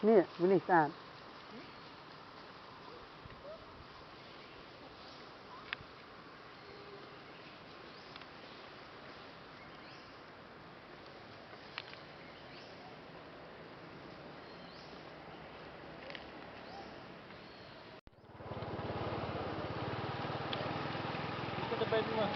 นี่อยู่นี่สะอาดก็จะเป็นว่า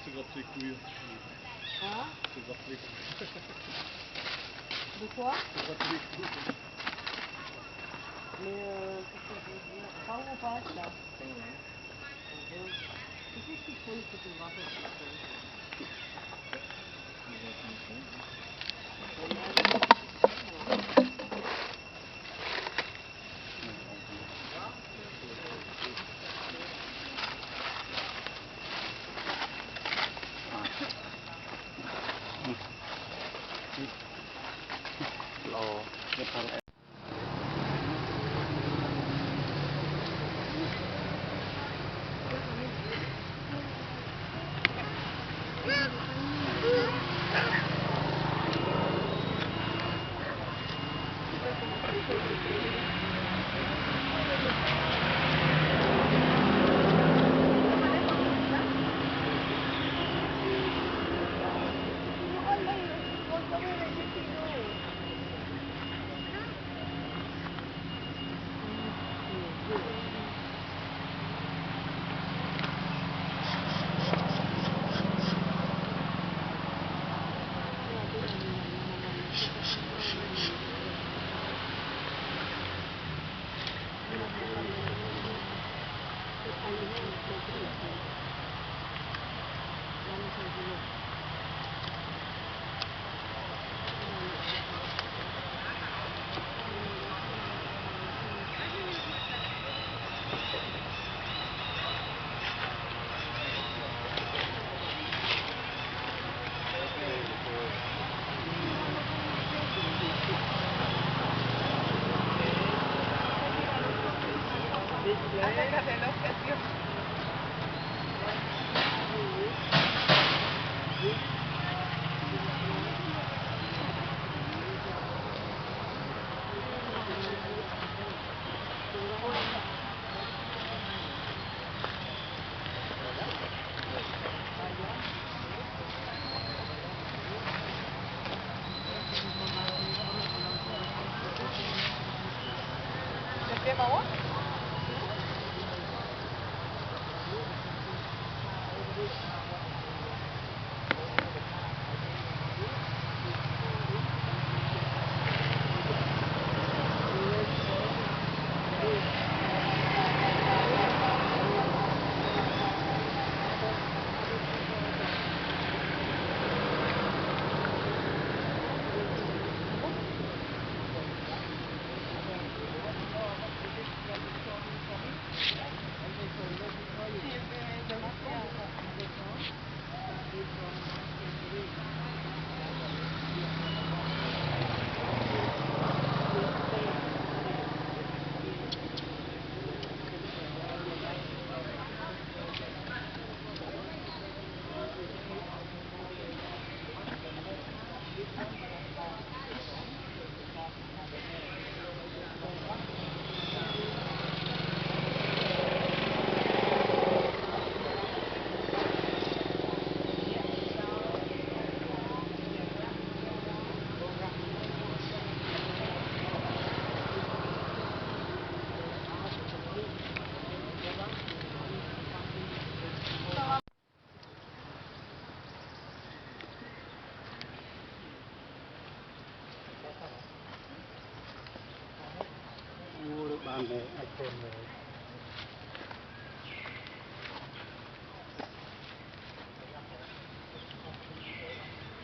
C'est grave les couilles. Hein? C'est grave les couilles. De quoi? C'est grave les couilles. Mais qu'est-ce que je veux dire? Par où on passe là? Pas loin. Qu'est-ce qu'ils font les photographes à ce point? Ils vont être une sonde. Lo, depan Agárrate los precios. Allá. ¿Qué mamá?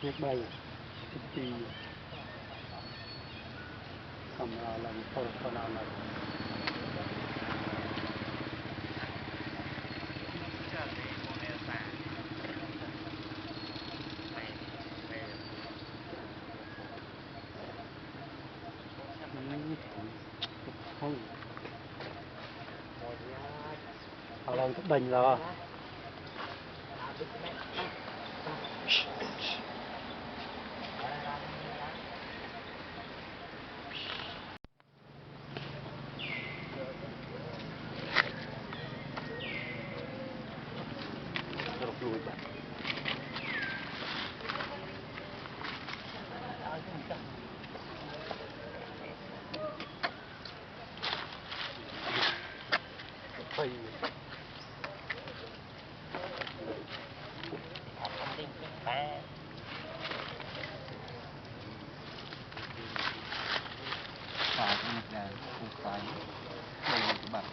nhắc bay thì cầm làm phô nào này không lần thức bình rồi lùi bạn phây phải một ngày một cái đầy đủ các bạn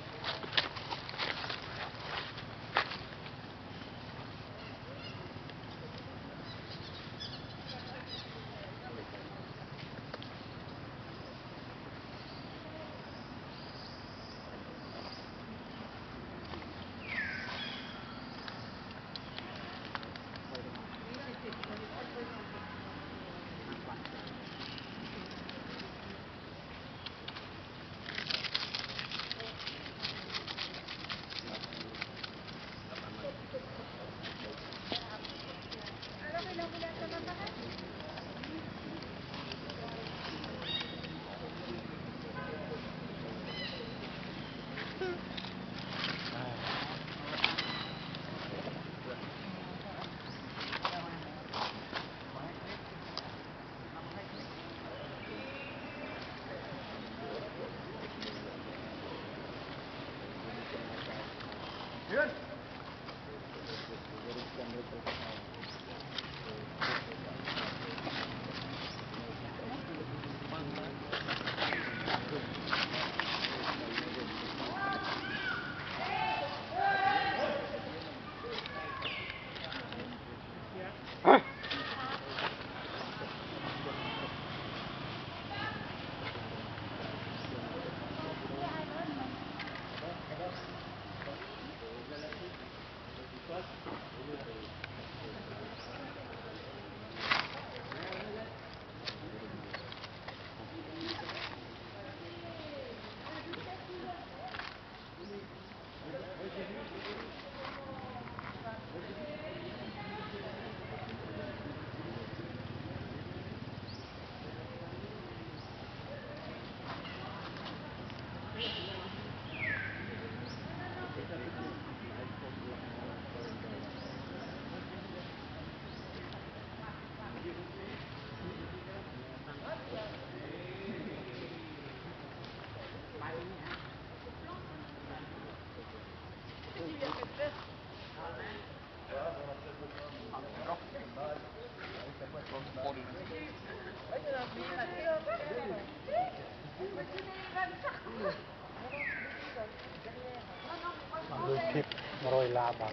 đôi thịt rồi là bảo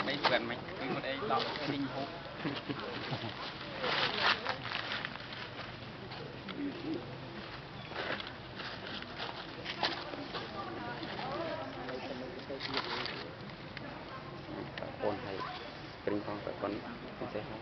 mấy chuyện mấy một đây đọc kinh hồn con hay kinh phong phải con thì sẽ hay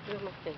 Được lục tỉnh.